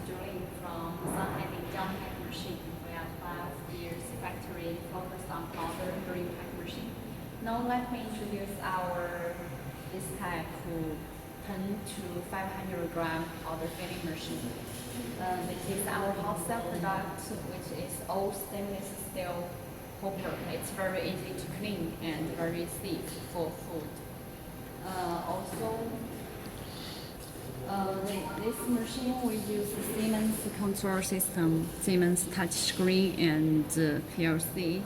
Julie from Shanghai Dingjiang Pack Machine. We have 5 years factory focused on powder green pack machine. Now let me introduce our this type of 10 to 500 gram powder filling machine. This is our hot cell product, which is all stainless steel hopper. It's very easy to clean and very safe for food. This machine we use Siemens control system, Siemens touchscreen and PLC,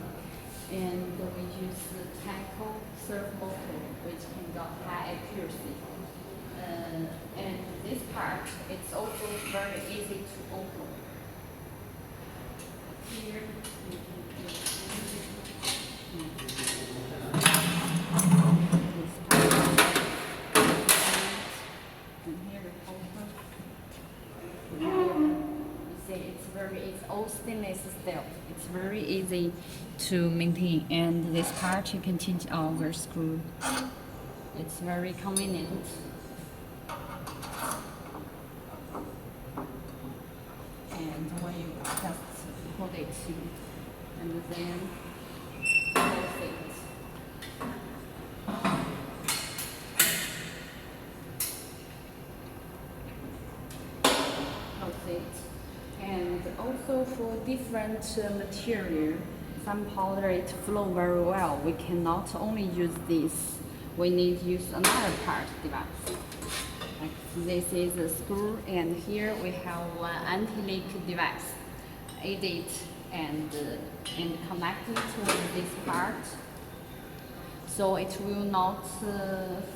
and we use the Taco servo motor, which can got high accuracy. And this part, it's also very easy to open. Here you can see it's all stainless steel. It's very easy to maintain, and this part you can change over screw. It's very convenient. And when you just hold it and then close it. And also for different material, some powder it flow very well. We cannot only use this. We need to use another part device. Like this is a screw, and here we have one anti-leak device. Add it and connect it to this part, so it will not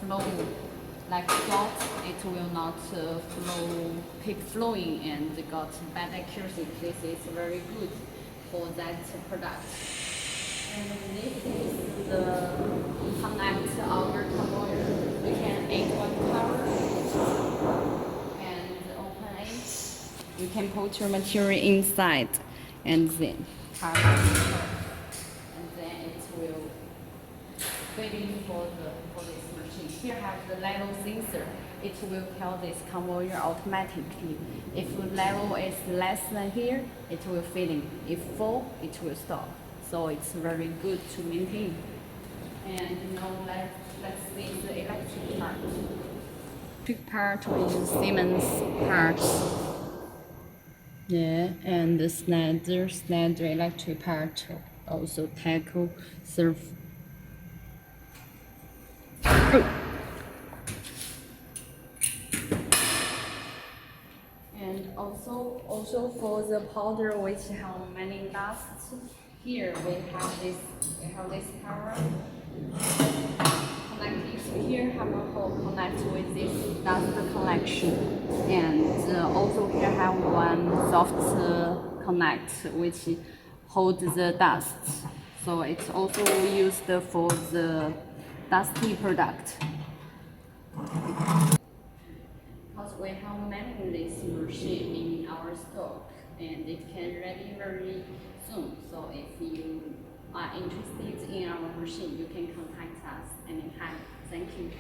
flow like salt. It will not keep flowing and got bad accuracy. This is very good for that product. And this is the connect our conveyor. We can add one cover and open it. You can put your material inside and then cover it, and then it will fit in for this machine. Here have the level sensor. It will tell this conveyor automatically. If the level is less than here, it will fill in. If full, it will stop. So it's very good to maintain. And now let's see the electric part. Electric part we use Siemens parts. Yeah, and the Schneider electric part, also Taco servo. And also for the powder which have many dusts, here we have this cover connected. Here have a hole connect with this dust collection, and also here have one soft connect which hold the dust. So it's also used for the dusty product. Because we have many this machine in our stock, and it can ready very soon. So if you are interested in our machine, you can contact us anytime. Thank you.